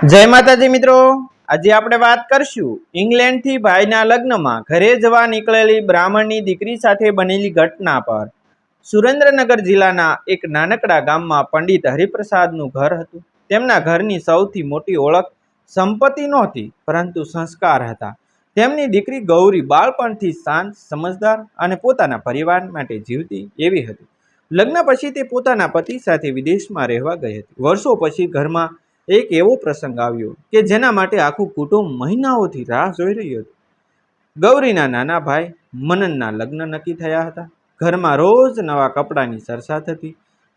જય માતાજી મિત્રો, આજે આપણે વાત કરશું ઇંગ્લેન્ડથી ભાઈના લગ્નમાં ઘરે જવા નીકળેલી બ્રાહ્મણની દીકરી સાથે બનેલી ઘટના પર। સુરેન્દ્રનગર જિલ્લાના એક નાનકડા ગામમાં પંડિત હરિપ્રસાદનું ઘર હતું। તેમના ઘરની સૌથી મોટી ઓળખ સંપત્તિ નહોતી, પરંતુ સંસ્કાર હતા। તેમની દીકરી ગૌરી બાળપણથી શાંત, સમજદાર અને પોતાના પરિવાર માટે જીવતી એવી હતી। લગ્ન પછી તે પોતાના પતિ સાથે વિદેશમાં રહેવા ગઈ હતી। વર્ષો પછી ઘરમાં એક એવો પ્રસંગ આવ્યો કે જેના માટે આખું કુટુંબ મહિનાઓથી રાહ જોઈ રહ્યું હતું। ગૌરીના નાના ભાઈ મનનના લગ્ન નક્કી થયા હતા। ઘરમાં રોજ નવા કપડાની સરસાત હતી,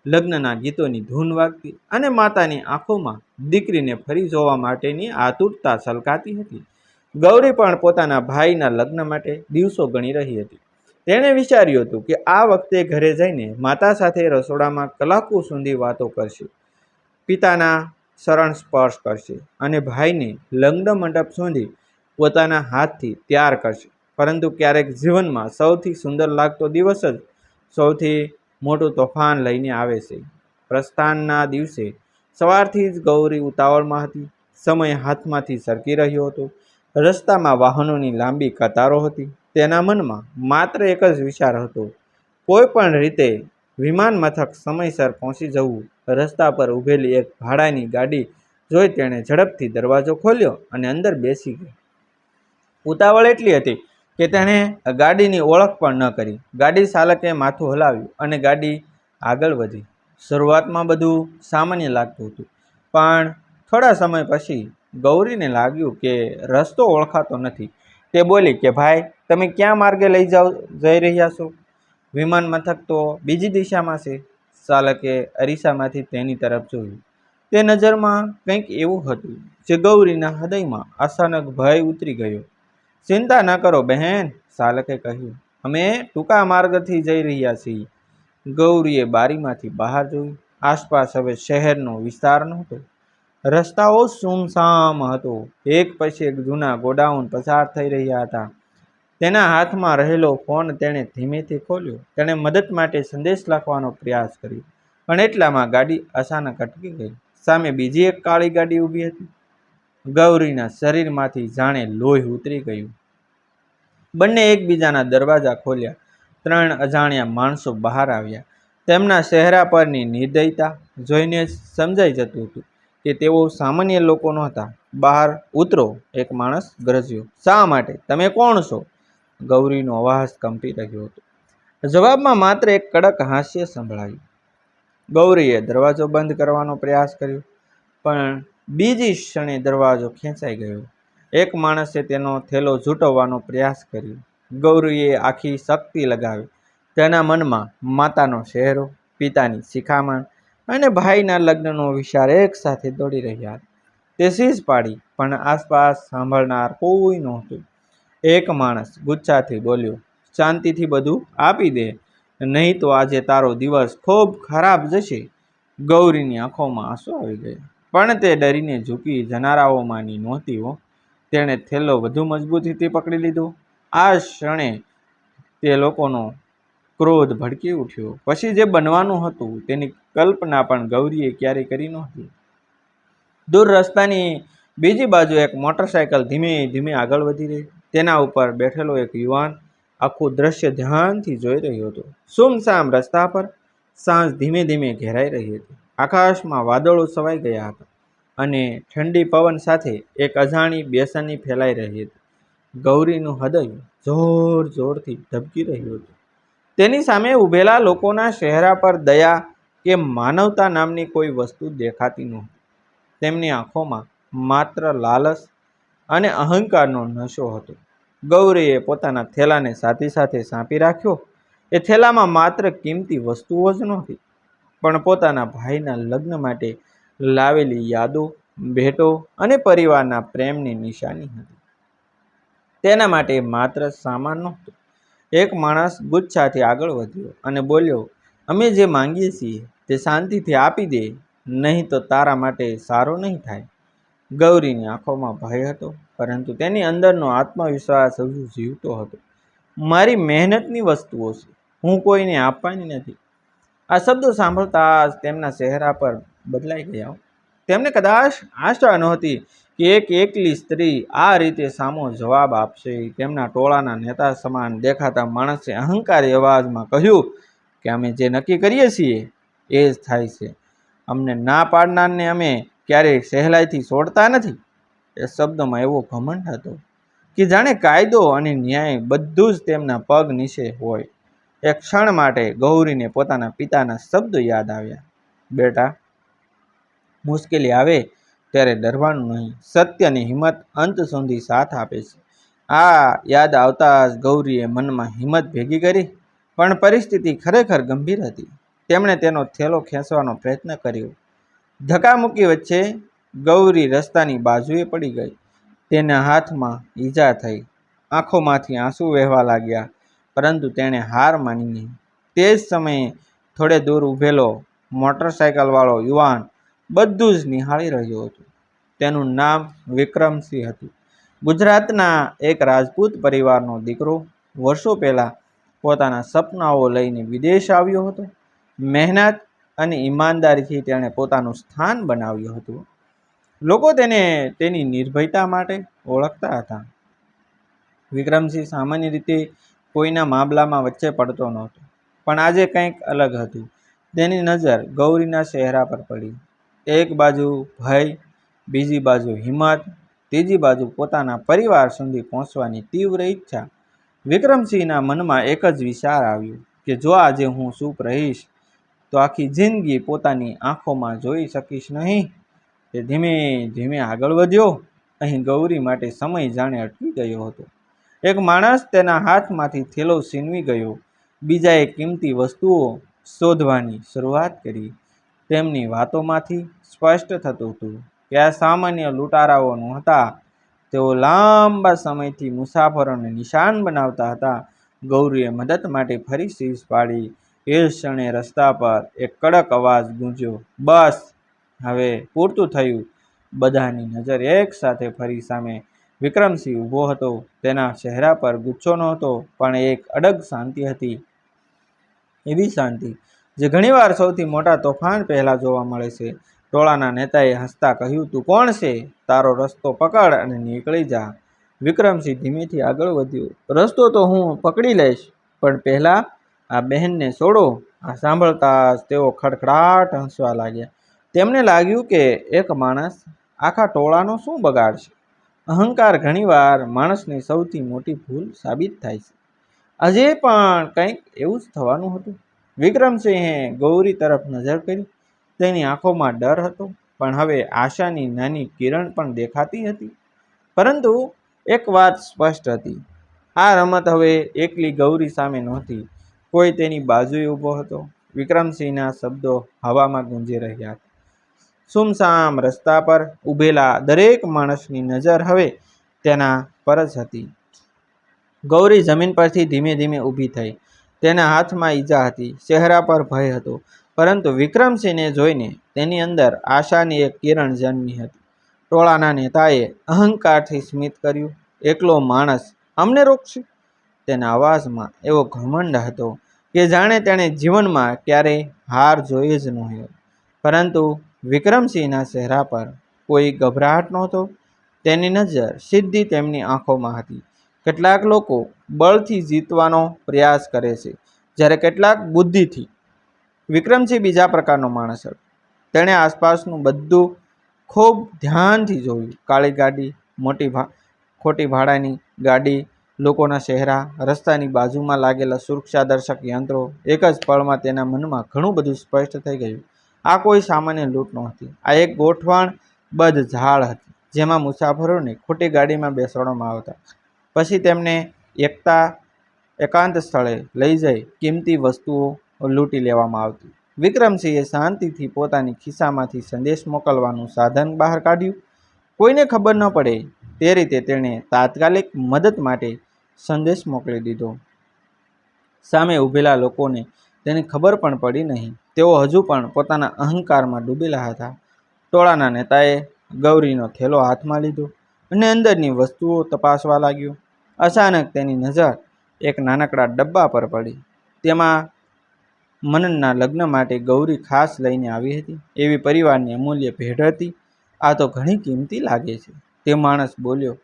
લગ્નના ગીતોની ધૂન વાગતી અને માતાની આંખોમાં દીકરીને ફરી જોવા માટેની આતુરતા છલકાતી હતી। ગૌરી પણ પોતાના ભાઈના લગ્ન માટે દિવસો ગણી રહી હતી। તેણે વિચાર્યું હતું કે આ વખતે ઘરે જઈને માતા સાથે રસોડામાં કલાકો સુધી વાતો કરશે, પિતાના શરણ સ્પર્શ કરશે અને ભાઈને લગ્ન મંડપ સુધી પોતાના હાથથી તૈયાર કરશે। પરંતુ ક્યારેક જીવનમાં સૌથી સુંદર લાગતો દિવસ જ સૌથી મોટું તોફાન લઈને આવે છે। પ્રસ્થાનના દિવસે સવારથી જ ગૌરી ઉતાવળમાં હતી। સમય હાથમાંથી સરકી રહ્યો હતો। રસ્તામાં વાહનોની લાંબી કતારો હતી। તેના મનમાં માત્ર એક જ વિચાર હતો, કોઈ પણ રીતે વિમાન મથક સમયસર પહોંચી જવું। રસ્તા પર ઊભેલી એક ભાડાની ગાડી જોઈ તેણે ઝડપથી દરવાજો ખોલ્યો અને અંદર બેસી ગઈ। ઉતાવળ એટલી હતી કે તેણે ગાડીની ઓળખ પણ ન કરી। ગાડી ચાલકે માથું હલાવ્યું અને ગાડી આગળ વધી। શરૂઆતમાં બધું સામાન્ય લાગતું હતું, પણ થોડા સમય પછી ગૌરીને લાગ્યું કે રસ્તો ઓળખાતો નથી। તે બોલી કે ભાઈ, તમે ક્યાં માર્ગે જઈ રહ્યા છો? વિમાન મથક તો બીજી દિશામાં છે। ચાલકે અરીસામાંથી તેની તરફ જોયું। તે નજરમાં કંઈક એવું હતું જે ગૌરીના હૃદયમાં અચાનક ભય ઉતરી ગયો। ચિંતા ન કરો બહેન, ચાલકે કહ્યું, અમે ટૂંકા માર્ગથી જઈ રહ્યા છીએ। ગૌરીએ બારીમાંથી બહાર જોયું। આસપાસ હવે શહેરનો વિસ્તાર નહોતો, રસ્તાઓ સુમસામ હતો। એક પછી એક જૂના ગોડાઉન પસાર થઈ રહ્યા હતા। તેના હાથમાં રહેલો ફોન તેણે ધીમેથી ખોલ્યો। તેણે મદદ માટે સંદેશ લખવાનો પ્રયાસ કર્યો, પણ એટલામાં ગાડી અચાનક અટકી ગઈ। સામે બીજી એક કાળી ગાડી ઊભી હતી। ગૌરીના શરીરમાંથી જાણે લોહી ઉતરી ગયું। બંને એકબીજાના દરવાજા ખોલ્યા। 3 અજાણ્યા માણસો બહાર આવ્યા। તેમના ચહેરા પરની નિર્દયતા જોઈને જ સમજાઈ જતું હતું કે તેઓ સામાન્ય લોકો નહોતા। બહાર ઉતરો, એક માણસ ગરજ્યો। શા માટે? તમે કોણ છો? ગૌરીનો અવાજ કંપી રહ્યો હતો। જવાબમાં માત્ર એક કડક હાસ્ય સંભળાયું। ગૌરીએ દરવાજો બંધ કરવાનો પ્રયાસ કર્યો, પણ બીજી ક્ષણે દરવાજો ખેંચાઈ ગયો। એક માણસે તેનો થેલો ઝૂંટવવાનો પ્રયાસ કર્યો। ગૌરીએ આખી શક્તિ લગાવી। તેના મનમાં માતાનો ચહેરો, પિતાની શિખામણ અને ભાઈના લગ્નનો વિચાર એક સાથે દોડી રહ્યા હતા। તે ચીસ પાડી, પણ આસપાસ સાંભળનાર કોઈ નહોતું। એક માણસ ગુસ્સાથી બોલ્યો, શાંતિથી બધું આપી દે, નહીં તો આજે તારો દિવસ ખૂબ ખરાબ જશે। ગૌરીની આંખોમાં આંસુ આવી ગયા, પણ તે ડરીને ઝૂકી જનારાઓમાંની નહોતી હો। તેણે થેલો વધુ મજબૂતીથી પકડી લીધો। આ ક્ષણે તે લોકોનો ક્રોધ ભડકી ઉઠ્યો। પછી જે બનવાનું હતું તેની કલ્પના પણ ગૌરીએ ક્યારેય કરી નહોતી। દૂર રસ્તાની બીજી બાજુ એક મોટરસાયકલ ધીમે ધીમે આગળ વધી રહી। તેના ઉપર બેઠેલો એક યુવાન આખું દ્રશ્ય ધ્યાનથી જોઈ રહ્યો હતો। સુમસામ રસ્તા પર સાંજ ધીમે ધીમે ઘેરાઈ રહી હતી। આકાશમાં વાદળો છવાઈ ગયા હતા અને ઠંડી પવન સાથે એક અજાણી બેચેની ફેલાઈ રહી હતી। ગૌરીનું હૃદય જોર જોરથી ધબકી રહ્યું હતું। તેની સામે ઊભેલા લોકોના ચહેરા પર દયા કે માનવતા નામની કોઈ વસ્તુ દેખાતી નહોતી। તેમની આંખોમાં માત્ર લાલચ અને અહંકારનો નશો હતો। ગૌરીએ પોતાના થેલાને સાથે સાથે સાંપી રાખ્યો। એ થેલામાં માત્ર કિંમતી વસ્તુઓ જ નહોતી, પણ પોતાના ભાઈના લગ્ન માટે લાવેલી યાદો, ભેટો અને પરિવારના પ્રેમની નિશાની હતી। તેના માટે માત્ર સામાન નહોતું। એક માણસ ગુસ્સાથી આગળ વધ્યો અને બોલ્યો, અમે જે માંગીએ છીએ તે શાંતિથી આપી દે, નહીં તો તારા માટે સારું નહીં થાય। ગૌરીની આંખોમાં ભય હતો, પરંતુ તેની અંદરનો આત્મવિશ્વાસ હજુ જીવતો હતો। મારી મહેનતની વસ્તુઓ છે, હું કોઈને આપવાની નથી। આ શબ્દો સાંભળતા જ તેમના ચહેરા પર બદલાઈ ગયા। તેમને કદાચ આશા નહોતી કે એક એકલી સ્ત્રી આ રીતે સામો જવાબ આપશે. તેમના ટોળાના નેતા સમાન દેખાતા માણસે અહંકારી અવાજમાં કહ્યું કે અમે જે નક્કી કરીએ છીએ એ જ થાય છે. અમને ના પાડનારને અમે ક્યારેય સહેલાઈથી છોડતા નથી. એ શબ્દમાં એવો ઘમંડ હતો કે જાણે કાયદો અને ન્યાય બધું જ તેમના પગ નીચે હોય. એક ક્ષણ માટે ગૌરીને પોતાના પિતાના શબ્દો યાદ આવ્યા, બેટા, મુશ્કેલી આવે ત્યારે ડરવાનું નહીં. સત્યની હિંમત અંત સુધી સાથ આપે છે. આ યાદ આવતા જ ગૌરીએ મનમાં હિંમત ભેગી કરી, પણ પરિસ્થિતિ ખરેખર ગંભીર હતી. તેમણે તેનો થેલો ખેંચવાનો પ્રયત્ન કર્યો. ધક્કામુક્કી વચ્ચે ગૌરી રસ્તાની બાજુએ પડી ગઈ. તેના હાથમાં ઈજા થઈ, આંખોમાંથી આંસુ વહેવા લાગ્યા, પરંતુ તેણે હાર માની નહીં. તે જ સમયે થોડે દૂર ઊભેલો મોટરસાયકલવાળો યુવાન બધું જ નિહાળી રહ્યો હતો. તેનું નામ વિક્રમસિંહ હતું. ગુજરાતના એક રાજપૂત પરિવારનો દીકરો. વર્ષો પહેલાં પોતાના સપનાઓ લઈને વિદેશ આવ્યો હતો. મહેનત અને ઈમાનદારીથી તેણે પોતાનું સ્થાન બનાવ્યું હતું. લોકો તેને તેની નિર્ભયતા માટે ઓળખતા હતા. વિક્રમસિંહ સામાન્ય રીતે કોઈના મામલામાં વચ્ચે પડતો નહોતો, પણ આજે કંઈક અલગ હતું. તેની નજર ગૌરીના ચહેરા પર પડી. એક બાજુ ભય, બીજી બાજુ હિંમત, ત્રીજી બાજુ પોતાના પરિવાર સુધી પહોંચવાની તીવ્ર ઈચ્છા. વિક્રમસિંહના મનમાં એક જ વિચાર આવ્યો કે જો આજે હું ચૂપ રહીશ તો આખી જિંદગી પોતાની આંખોમાં જોઈ શકીશ નહીં. તે ધીમે ધીમે આગળ વધ્યો. અહીં ગૌરી માટે સમય જાણે અટકી ગયો હતો. એક માણસ તેના હાથમાંથી થેલો છીનવી ગયો. બીજાએ કિંમતી વસ્તુઓ શોધવાની શરૂઆત કરી. તેમની વાતોમાંથી સ્પષ્ટ થતું હતું કે આ સામાન્ય લૂંટારાઓ નહોતા. તેઓ લાંબા સમયથી મુસાફરોને નિશાન બનાવતા હતા. ગૌરીએ મદદ માટે ફરી ચીસ પાડી. એ ક્ષણે રસ્તા પર એક કડક અવાજ ગૂંજ્યો, બસ, હવે પૂરતું થયું. બધાની નજર એક સાથે ફરી સામે. વિક્રમસિંહ ઊભો હતો. તેના ચહેરા પર ગુસ્સો નહોતો, પણ એક અડગ શાંતિ હતી. એવી શાંતિ જે ઘણીવાર સૌથી મોટા તોફાન પહેલાં જોવા મળે છે. ટોળાના નેતાએ હસતા કહ્યું, તું કોણ છે? તારો રસ્તો પકડ અને નીકળી જા. વિક્રમસિંહ ધીમેથી આગળ વધ્યો. રસ્તો તો હું પકડી લઈશ, પણ પહેલાં આ બહેનને છોડો. આ સાંભળતા જ તેઓ ખડખડાટ હસવા લાગ્યા. તેમને લાગ્યું કે એક માણસ આખા ટોળાનો શું બગાડશે. અહંકાર ઘણીવાર માણસની સૌથી મોટી ભૂલ સાબિત થાય છે. આજે પણ કંઈક એવું જ થવાનું હતું. વિક્રમસિંહે ગૌરી તરફ નજર કરી. તેની આંખોમાં ડર હતો, પણ હવે આશાની નાની કિરણ પણ દેખાતી હતી. પરંતુ એક વાત સ્પષ્ટ હતી, આ રમત હવે એકલી ગૌરી સામે નહોતી. કોઈ તેની બાજુએ ઊભો હતો. વિક્રમસિંહના શબ્દો હવામાં ગુંજી રહ્યા હતા. સુમસામ રસ્તા પર ઊભેલા દરેક માણસની નજર હવે તેના પર જ હતી. ગૌરી જમીન પરથી ધીમે ધીમે ઊભી થઈ. તેના હાથમાં ઈજા હતી, ચહેરા પર ભય હતો, પરંતુ વિક્રમસિંહને જોઈને તેની અંદર આશાની એક કિરણ જન્મી હતી. ટોળાના નેતાએ અહંકારથી સ્મિત કર્યું, એકલો માણસ અમને રોકશે? તેના અવાજમાં એવો ઘમંડ હતો કે જાણે તેણે જીવનમાં ક્યારેય હાર જોઈ જ ન હોય. પરંતુ વિક્રમસિંહના ચહેરા પર કોઈ ગભરાટ નહોતો. તેની નજર સીધી તેમની આંખોમાં હતી. કેટલાક લોકો બળથી જીતવાનો પ્રયાસ કરે છે, જ્યારે કેટલાક બુદ્ધિથી. વિક્રમસિંહ બીજા પ્રકારનો માણસ હતો. તેણે આસપાસનું બધું ખૂબ ધ્યાનથી જોયું. કાળી ગાડી, ખોટી ભાડાની ગાડી, લોકોના ચહેરા, રસ્તાની બાજુમાં લાગેલા સુરક્ષાદર્શક યંત્રો. એક જ પળમાં તેના મનમાં ઘણું બધું સ્પષ્ટ થઈ ગયું. આ કોઈ સામાન્ય લૂંટ નહોતી. આ એક ગોઠવણબદ્ધ ઝાળ હતી, જેમાં મુસાફરોને ખોટી ગાડીમાં બેસાડવામાં આવતા, પછી તેમને એકાંત સ્થળે લઈ જઈ કિંમતી વસ્તુઓ લૂંટી લેવામાં આવતી. વિક્રમસિંહે શાંતિથી પોતાની ખિસ્સામાંથી સંદેશ મોકલવાનું સાધન બહાર કાઢ્યું. કોઈને ખબર ન પડે તે રીતે તેણે તાત્કાલિક મદદ માટે સંદેશ મોકલી દીધો. સામે ઊભેલા લોકોને તેની ખબર પણ પડી નહીં. તેઓ હજુ પણ પોતાના અહંકારમાં ડૂબેલા હતા. ટોળાના નેતાએ ગૌરીનો થેલો હાથમાં લીધો અને અંદરની વસ્તુઓ તપાસવા લાગ્યો. અચાનક તેની નજર એક નાનકડા ડબ્બા પર પડી. તેમાં મનનના લગ્ન માટે ગૌરી ખાસ લઈને આવી હતી એવી પરિવારની અમૂલ્ય ભેટ હતી. આ તો ઘણી કિંમતી લાગે છે, તે માણસ બોલ્યો.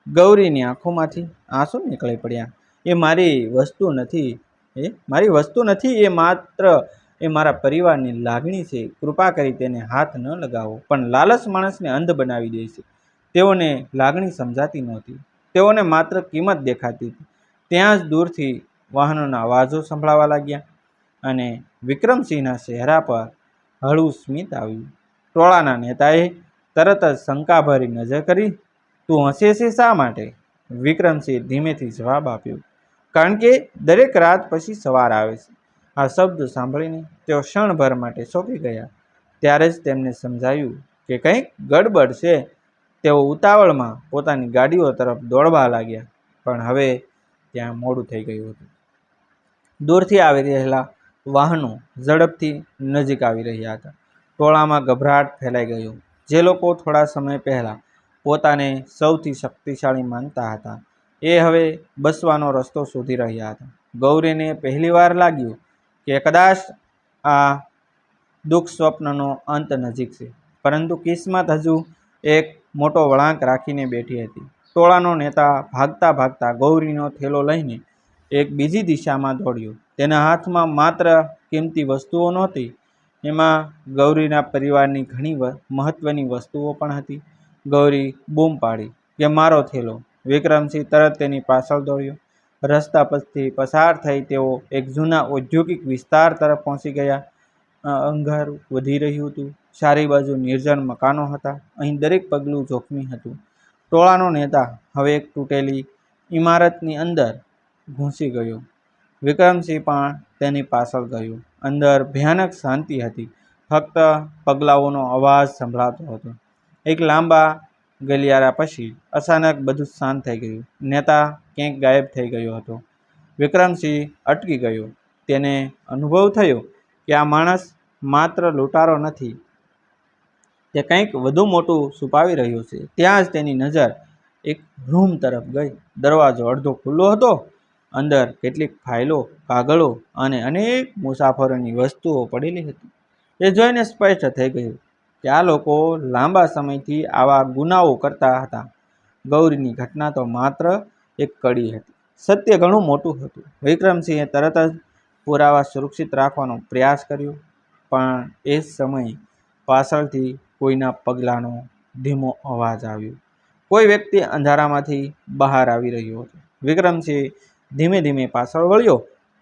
ગૌરીની આંખોમાંથી આંસુ નીકળી પડ્યા. મારી વસ્તુ નથી, એ મારા પરિવારની લાગણી છે. કૃપા કરી તેને હાથ ન લગાવો. પણ લાલચ માણસને અંધ બનાવી દે છે. તેઓને લાગણી સમજાતી નહોતી, તેઓને માત્ર કિંમત દેખાતી હતી. ત્યાં જ દૂરથી વાહનોના અવાજો સંભળાવા લાગ્યા અને વિક્રમસિંહના ચહેરા પર હળવું સ્મિત આવ્યું. ટોળાના નેતાએ તરત જ શંકાભરી નજર કરી. તું હસે છે શા માટે? વિક્રમસિંહે ધીમેથી જવાબ આપ્યો. કારણ કે દરેક રાત પછી સવાર આવે છે. આ શબ્દ સાંભળીને તેઓ ક્ષણભર માટે ચોંકી ગયા. ત્યારે જ તેમને સમજાયું કે કંઈક ગડબડ છે. તેઓ ઉતાવળમાં પોતાની ગાડીઓ તરફ દોડવા લાગ્યા, પણ હવે ત્યાં મોડું થઈ ગયું હતું. દૂરથી આવી રહેલા વાહનો ઝડપથી નજીક આવી રહ્યા હતા. ટોળામાં ગભરાટ ફેલાઈ ગયો. જે લોકો થોડા સમય પહેલાં પોતાને સૌથી શક્તિશાળી માનતા હતા, એ હવે બસવાનો રસ્તો શોધી રહ્યા હતા. ગૌરીને પહેલીવાર લાગ્યું કે કદાચ આ દુઃખ સ્વપ્નનો અંત નજીક છે, પરંતુ કિસ્મત હજુ એક મોટો વળાંક રાખીને બેઠી હતી. ટોળાનો નેતા ભાગતા ભાગતા ગૌરીનો થેલો લઈને એક બીજી દિશામાં દોડ્યો. તેના હાથમાં માત્ર કિંમતી વસ્તુઓ નહોતી, એમાં ગૌરીના પરિવારની ઘણી મહત્વની વસ્તુઓ પણ હતી. ગૌરી બૂમ પાડી કે મારો થેલો. વિક્રમસિંહ તરત તેની પાછળ દોડ્યો. રસ્તા પરથી પસાર થઈ તેઓ એક જૂના ઔદ્યોગિક વિસ્તાર તરફ પહોંચી ગયા. અંધારું વધી રહ્યું હતું. ચારે બાજુ નિર્જન મકાનો હતા. અહીં દરેક પગલું જોખમી હતું. ટોળાનો નેતા હવે એક તૂટેલી ઇમારતની અંદર ઘૂસી ગયો. વિક્રમસિંહ પણ તેની પાછળ ગયો. અંદર ભયાનક શાંતિ હતી. ફક્ત પગલાઓનો અવાજ સંભળાતો હતો. એક લાંબા ગલિયારા પછી અચાનક બધું શાંત થઈ ગયું. નેતા ક્યાંક ગાયબ થઈ ગયો હતો. વિક્રમસિંહ અટકી ગયો. તેને અનુભવ થયો કે આ માણસ માત્ર લૂંટારો નથી, તે કંઈક વધુ મોટું છુપાવી રહ્યું છે. ત્યાં જ તેની નજર એક રૂમ તરફ ગઈ. દરવાજો અડધો ખુલ્લો હતો. અંદર કેટલીક ફાઇલો, કાગળો અને અનેક મુસાફરોની વસ્તુઓ પડેલી હતી. એ જોઈને સ્પષ્ટ થઈ ગયું કે આ લોકો લાંબા સમયથી આવા ગુનાઓ કરતા હતા. ગૌરીની ઘટના તો માત્ર એક કડી હતી. સત્ય ઘણું મોટું હતું. વિક્રમસિંહે તરત જ પુરાવા સુરક્ષિત રાખવાનો પ્રયાસ કર્યો, પણ એ જ સમયે પાછળથી કોઈના પગલાંનો ધીમો અવાજ આવ્યો. કોઈ વ્યક્તિ અંધારામાંથી બહાર આવી રહ્યો હતો. વિક્રમસિંહ ધીમે ધીમે પાછળ વળ્યો.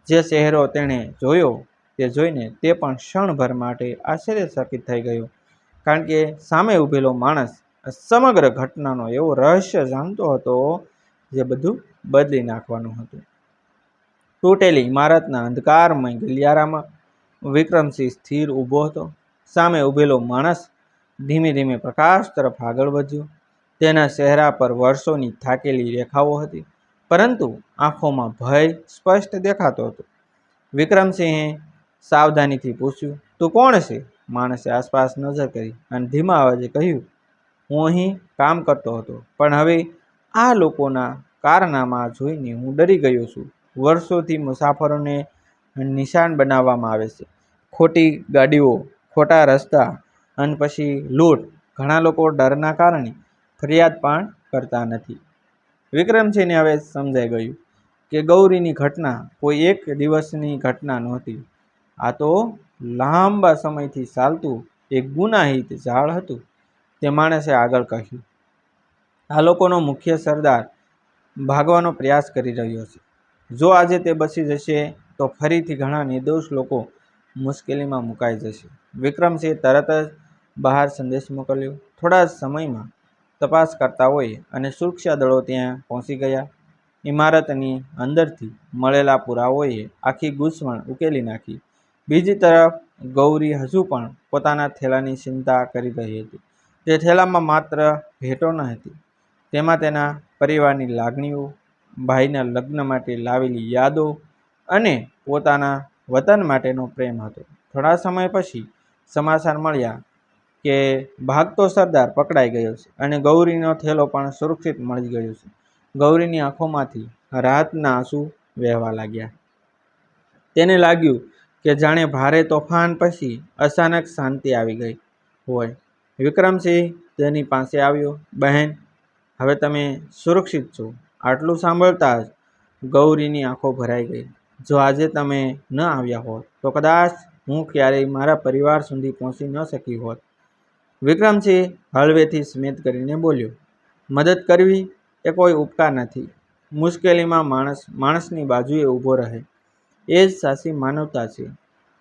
જે ચહેરો તેણે જોયો તે જોઈને તે પણ ક્ષણભર માટે આશ્ચર્યચકિત થઈ ગયો, કારણ કે સામે ઊભેલો માણસ સમગ્ર ઘટનાનો એવો રહસ્ય જાણતો હતો જે બધું બદલી નાખવાનું હતું. તૂટેલી ઇમારતના અંધકારમય ગલિયારામાં વિક્રમસિંહ સ્થિર ઊભો હતો. સામે ઊભેલો માણસ ધીમે ધીમે પ્રકાશ તરફ આગળ વધ્યો. તેના ચહેરા પર વર્ષોની થાકેલી રેખાઓ હતી, પરંતુ આંખોમાં ભય સ્પષ્ટ દેખાતો હતો. વિક્રમસિંહે સાવધાનીથી પૂછ્યું, તું કોણ છે? માણસે આસપાસ નજર કરી અને ધીમા અવાજે કહ્યું, હું અહીં કામ કરતો હતો, પણ હવે આ લોકોના કારનામા જોઈને હું ડરી ગયો છું. વર્ષોથી મુસાફરોને નિશાન બનાવવામાં આવે છે. ખોટી ગાડીઓ, ખોટા રસ્તા અને પછી લૂંટ. ઘણા લોકો ડરના કારણે ફરિયાદ પણ કરતા નથી. વિક્રમસિંહને હવે સમજાઈ ગયું કે ગૌરીની ઘટના કોઈ એક દિવસની ઘટના નહોતી. આ તો લાંબા સમયથી ચાલતું એક ગુનાહિત જાળ હતું. તે માણસે આગળ કહ્યું, આ લોકોનો મુખ્ય સરદાર ભાગવાનો પ્રયાસ કરી રહ્યો છે. જો આજે તે બચી જશે તો ફરીથી ઘણા નિર્દોષ લોકો મુશ્કેલીમાં મુકાઈ જશે. વિક્રમસિંહે તરત જ બહાર સંદેશ મોકલ્યો. થોડા જ સમયમાં તપાસકર્તાઓએ અને સુરક્ષા દળો ત્યાં પહોંચી ગયા. ઇમારતની અંદરથી મળેલા પુરાવાઓએ આખી ગૂંચવણ ઉકેલી નાખી. બીજી તરફ ગૌરી હજુ પણ પોતાના થેલાની ચિંતા કરી રહી હતી. તે થેલામાં માત્ર ભેટો ન હતી, તેમાં તેના પરિવારની લાગણીઓ, ભાઈના લગ્ન માટે લાવેલી યાદો અને પોતાના વતન માટેનો પ્રેમ હતો. થોડા સમય પછી સમાચાર મળ્યા કે ભાગતો સરદાર પકડાઈ ગયો છે અને ગૌરીનો થેલો પણ સુરક્ષિત મળી ગયો છે. ગૌરીની આંખોમાંથી રાહતના આંસુ વહેવા લાગ્યા. તેને લાગ્યું કે જાણે ભારે તોફાન પછી અચાનક શાંતિ આવી ગઈ હોય. વિક્રમસિંહ તેની પાસે આવ્યો. બહેન, હવે તમે સુરક્ષિત છો. આટલું સાંભળતા જ ગૌરીની આંખો ભરાઈ ગઈ. જો આજે તમે ન આવ્યા હોત તો કદાચ હું ક્યારેય મારા પરિવાર સુધી પહોંચી ન શકી હોત. વિક્રમસિંહ હળવેથી સ્મિત કરીને બોલ્યો, મદદ કરવી એ કોઈ ઉપકાર નથી. મુશ્કેલીમાં માણસ માણસની બાજુએ ઊભો રહે એ જ સાચી માનવતા છે.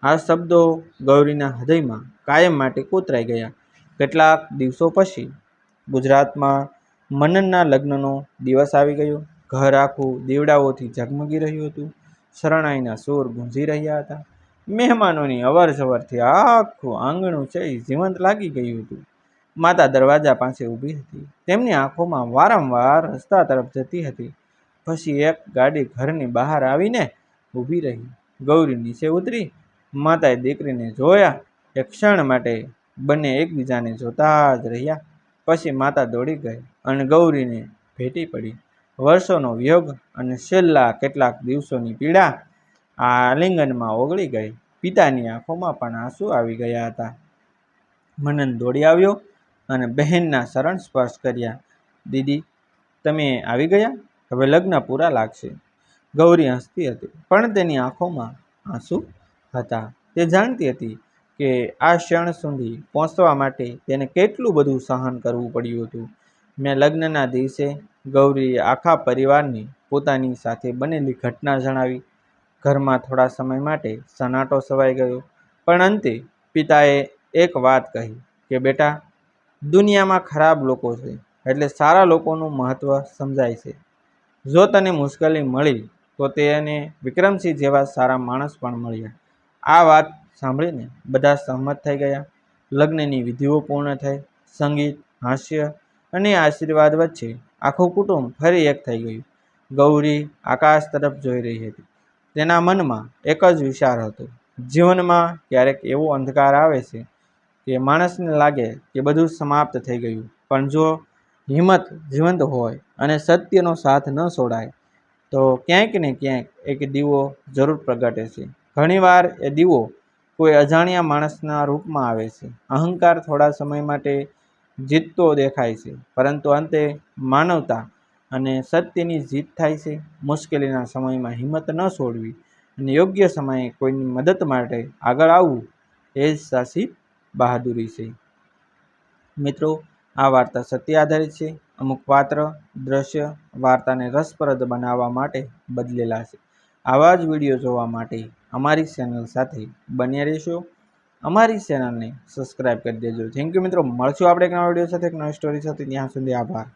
આ શબ્દો ગૌરીના હૃદયમાં કાયમ માટે કોતરાઈ ગયા. કેટલાક દિવસો પછી ગુજરાતમાં મનનના લગ્નનો દિવસ આવી ગયો. ઘર આખું દીવડાઓથી ઝગમગી રહ્યું હતું. શરણાઈના સૂર ગુંજી રહ્યા હતા. મહેમાનોની અવર જવરથી આખું આંગણું છે જીવંત લાગી ગયું હતું. માતા દરવાજા પાસે ઊભી હતી. તેમની આંખોમાં વારંવાર રસ્તા તરફ જતી હતી. પછી એક ગાડી ઘરની બહાર આવીને ઊભી રહી. ગૌરી નીચે ઉતરી. માતાએ દીકરીને જોયા. એક ક્ષણ માટે બંને એકબીજાને જોતા જ રહ્યા. પછી માતા દોડી ગઈ અને ગૌરીને ભેટી પડી. વર્ષોનો વિયોગ અને છેલ્લા કેટલાક દિવસોની પીડા આ આલિંગનમાં ઓગળી ગઈ. પિતાની આંખોમાં પણ આંસુ આવી ગયા હતા. મનન દોડી આવ્યો અને બહેનના શરણ સ્પર્શ કર્યા. દીદી, તમે આવી ગયા? હવે લગ્ન પૂરા લાગશે. ગૌરી હસતી હતી, પણ તેની આંખોમાં આંસુ હતા. તે જાણતી હતી કે આ ક્ષણ સુધી પહોંચવા માટે તેને કેટલું બધું સહન કરવું પડ્યું હતું. મેં લગ્નના દિવસે ગૌરીએ આખા પરિવારને પોતાની સાથે બનેલી ઘટના જણાવી. ઘરમાં થોડા સમય માટે સન્નાટો છવાઈ ગયો, પણ અંતે પિતાએ એક વાત કહી કે બેટા, દુનિયામાં ખરાબ લોકો છે એટલે સારા લોકોનું મહત્વ સમજાય છે. જો તને મુશ્કેલી મળી તો તેને વિક્રમસિંહ જેવા સારા માણસ પણ મળ્યા. આ વાત સાંભળીને બધા સહમત થઈ ગયા. લગ્નની વિધિઓ પૂર્ણ થઈ. સંગીત, હાસ્ય અને આશીર્વાદ વચ્ચે આખું કુટુંબ ફરી એક થઈ ગયું. ગૌરી આકાશ તરફ જોઈ રહી હતી. તેના મનમાં એક જ વિચાર હતો, જીવનમાં ક્યારેક એવો અંધકાર આવે છે કે માણસને લાગે કે બધું સમાપ્ત થઈ ગયું, પણ જો હિંમત જીવંત હોય અને સત્યનો સાથ ન છોડાય તો ક્યાંક ને ક્યાંક એક દીવો જરૂર પ્રગટે છે. ઘણીવાર એ દીવો કોઈ અજાણ્યા માણસના રૂપમાં આવે છે. અહંકાર થોડા સમય માટે જીતતો દેખાય છે, પરંતુ અંતે માનવતા અને સત્યની જીત થાય છે. મુશ્કેલીના સમયમાં હિંમત ન છોડવી અને યોગ્ય સમયે કોઈની મદદ માટે આગળ આવવું એ જ સાચી બહાદુરી છે. મિત્રો, આ વાર્તા સત્ય આધારિત છે. અમુક પાત્ર, દ્રશ્ય વાર્તાને રસપ્રદ બનાવવા માટે બદલેલા છે. આવા જ વિડીયો જોવા માટે અમારી ચેનલ સાથે બન્યા રહેશો. અમારી ચેનલને સબસ્ક્રાઈબ કરી દેજો. થેન્ક યુ મિત્રો. મળશું આપણે એક નવા વિડીયો સાથે, એક નવી સ્ટોરી સાથે. ત્યાં સુધી આભાર.